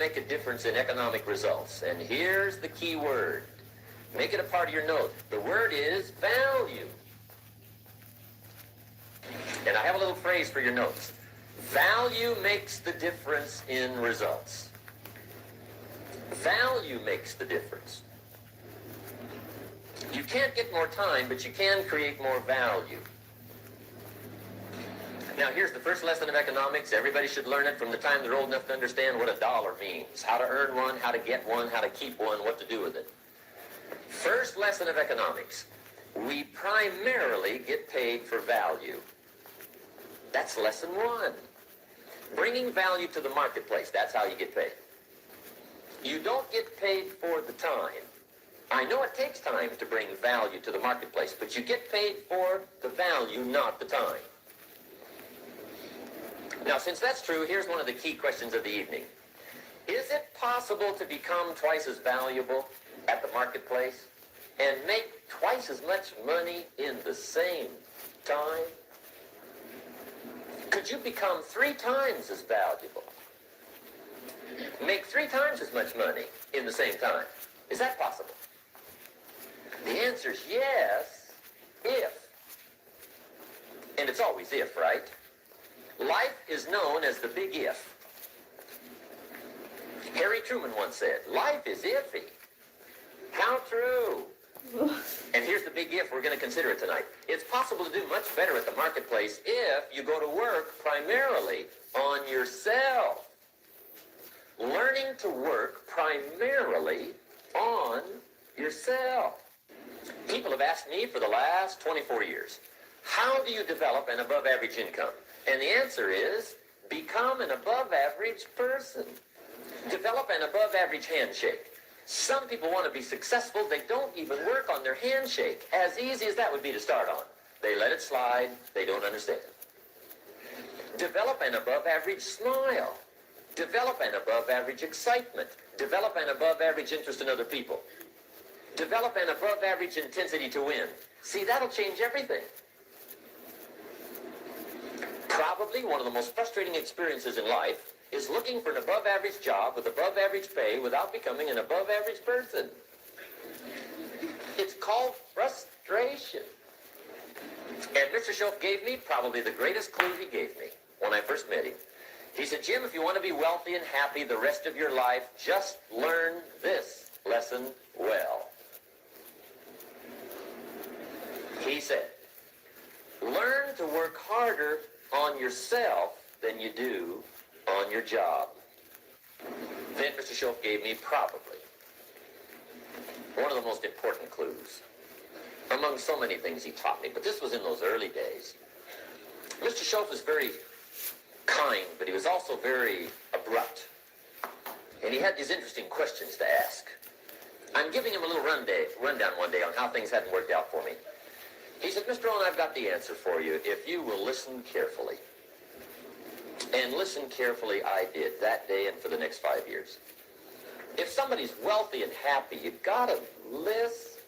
make a difference in economic results. And here's the key word. Make it a part of your note. The word is value. And I have a little phrase for your notes. Value makes the difference in results. Value makes the difference. You can't get more time, but you can create more value. Now, here's the first lesson of economics. Everybody should learn it from the time they're old enough to understand what a dollar means, how to earn one, how to get one, how to keep one, what to do with it. First lesson of economics. We primarily get paid for value. That's lesson one. Bringing value to the marketplace, that's how you get paid. You don't get paid for the time. I know it takes time to bring value to the marketplace, but you get paid for the value, not the time. Now, since that's true, here's one of the key questions of the evening. Is it possible to become twice as valuable at the marketplace and make twice as much money in the same time? Could you become 3 times as valuable? Make 3 times as much money in the same time? Is that possible? The answer is yes, if. And it's always if, right? Life is known as the big if. Harry Truman once said, life is iffy. How true. And here's the big if we're going to consider it tonight. It's possible to do much better at the marketplace if you go to work primarily on yourself. Learning to work primarily on yourself. People have asked me for the last 24 years, how do you develop an above-average income? And the answer is, become an above-average person. Develop an above-average handshake. Some people want to be successful. They don't even work on their handshake. As easy as that would be to start on. They let it slide. They don't understand. Develop an above-average smile. Develop an above-average excitement. Develop an above-average interest in other people. Develop an above-average intensity to win. See, that'll change everything. Probably one of the most frustrating experiences in life is looking for an above-average job with above-average pay without becoming an above-average person. It's called frustration. And Mr. Schoaf gave me probably the greatest clue he gave me when I first met him. He said, Jim, if you want to be wealthy and happy the rest of your life, just learn this lesson well. He said, learn to work harder on yourself than you do on your job. Then Mr. Schoaf gave me probably one of the most important clues among so many things he taught me, but this was in those early days. Mr. Schoaf was very kind, but he was also very abrupt. And he had these interesting questions to ask. I'm giving him a little rundown one day on how things hadn't worked out for me. He said, Mr. Owen, I've got the answer for you if you will listen carefully. And listen carefully I did that day and for the next 5 years. If somebody's wealthy and happy, you've got to listen.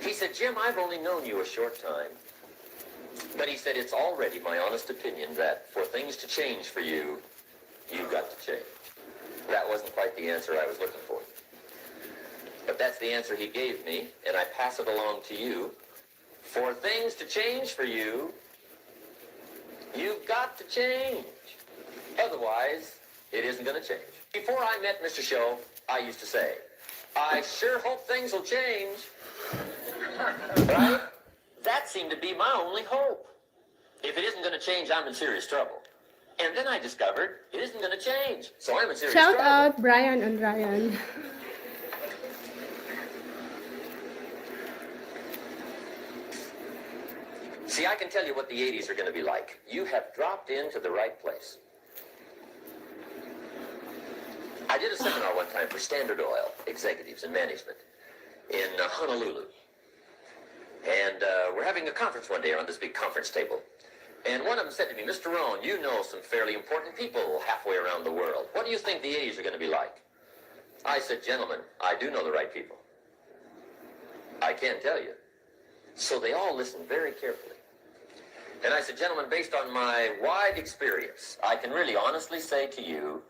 He said, Jim, I've only known you a short time. But he said, it's already my honest opinion that for things to change for you, you've got to change. That wasn't quite the answer I was looking for. But that's the answer he gave me, and I pass it along to you. For things to change for you, you've got to change. Otherwise, it isn't going to change. Before I met Mr. Schoaf, I used to say, I sure hope things will change. Right? That seemed to be my only hope. If it isn't going to change, I'm in serious trouble. And then I discovered it isn't going to change, so I'm in serious trouble. Shout out Brian and Ryan. See, I can tell you what the 80s are going to be like. You have dropped into the right place. I did a seminar one time for Standard Oil executives and management in Honolulu. And we're having a conference one day around this big conference table. And one of them said to me, Mr. Rohn, you know some fairly important people halfway around the world. What do you think the 80s are going to be like? I said, gentlemen, I do know the right people. I can tell you. So they all listened very carefully. And I said, gentlemen, based on my wide experience, I can really honestly say to you